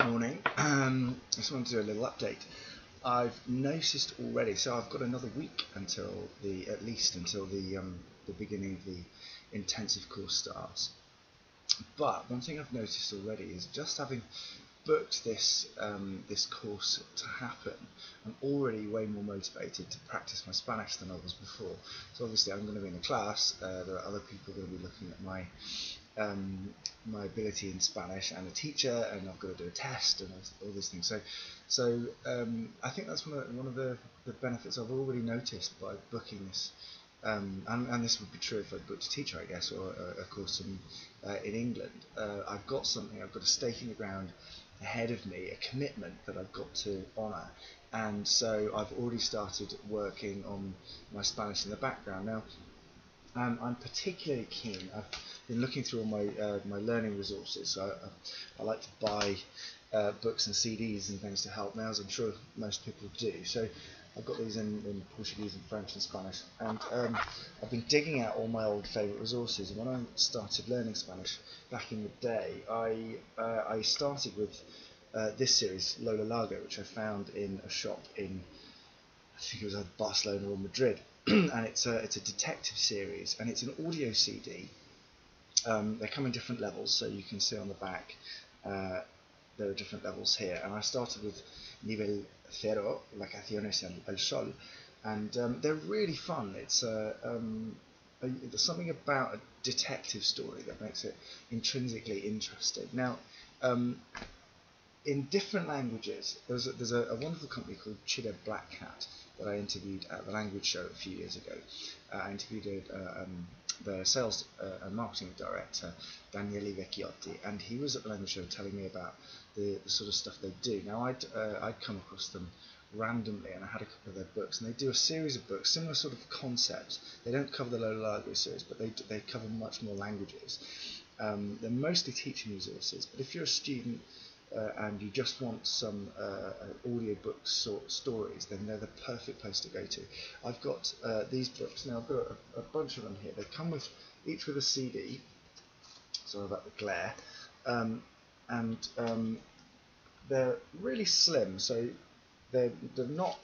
Morning. Just wanted to do a little update. I've noticed already, so I've got another week until at least until the beginning of the intensive course starts. But one thing I've noticed already is just having booked this course to happen, I'm already way more motivated to practice my Spanish than I was before. So obviously I'm going to be in a class. There are other people going to be looking at my ability in Spanish, and a teacher, and I've got to do a test and all these things. So I think that's one of the benefits I've already noticed by booking this. And this would be true if I booked a teacher, I guess, or a course in England. I've got something. I've got a stake in the ground ahead of me, a commitment that I've got to honour, and so I've already started working on my Spanish in the background. Now, I'm particularly keen. I've been looking through all my learning resources. So I like to buy books and CDs and things to help me, as I'm sure most people do. So I've got these in Portuguese and French and Spanish, and I've been digging out all my old favourite resources. And when I started learning Spanish back in the day, I started with this series, Lola Lago, which I found in a shop in, I think it was either Barcelona or Madrid, and it's a detective series, and it's an audio CD. They come in different levels, so you can see on the back there are different levels here, and I started with Nivel Cero, Vacaciones al Sol, and they're really fun. It's there's something about a detective story that makes it intrinsically interesting. Now, in different languages, there's a wonderful company called Chile Black Cat that I interviewed at the language show a few years ago. I interviewed the sales and marketing director, Daniele Vecchiotti, and he was at the language show telling me about the sort of stuff they do. Now, I'd come across them randomly, and I had a couple of their books, and they do a series of books, similar sort of concepts. They don't cover the Lola Lago series, but they cover much more languages. They're mostly teaching resources, but if you're a student and you just want some audiobook stories, then they're the perfect place to go to. I've got these books now. I've got a bunch of them here. They come each with a CD. Sorry about the glare, and they're really slim, so they're not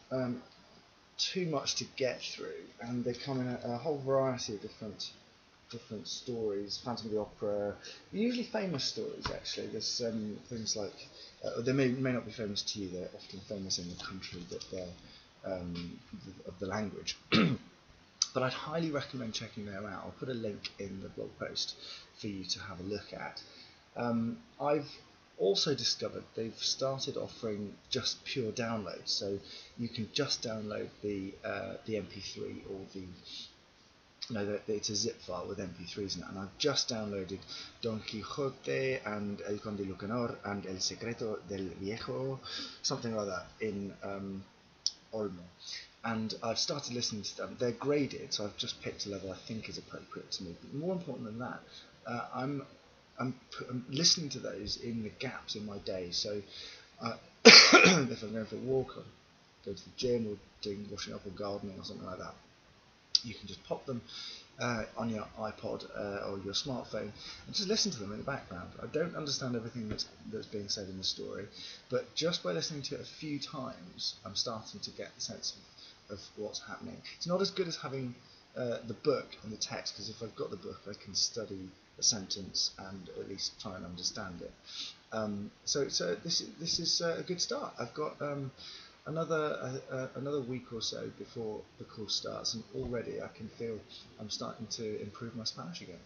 too much to get through, and they come in a whole variety of different stories, Phantom of the Opera, usually famous stories actually. There's things like, they may not be famous to you, they're often famous in the country that they're of the language. But I'd highly recommend checking them out. I'll put a link in the blog post for you to have a look at. I've also discovered they've started offering just pure downloads, so you can just download the MP3 or it's a zip file with MP3s in it, and I've just downloaded Don Quixote and El Conde Lucanor and El Secreto del Viejo, something like that, in Olmo, and I've started listening to them. They're graded, so I've just picked a level I think is appropriate to me. But more important than that, I'm listening to those in the gaps in my day. So if I'm going for a walk, or go to the gym, or doing washing up or gardening or something like that, you can just pop them on your iPod or your smartphone and just listen to them in the background. I don't understand everything that's being said in the story, but just by listening to it a few times, I'm starting to get the sense of what's happening. It's not as good as having the book and the text, because if I've got the book, I can study a sentence and at least try and understand it. So this is a good start. I've got another week or so before the course starts, and already I can feel I'm starting to improve my Spanish again.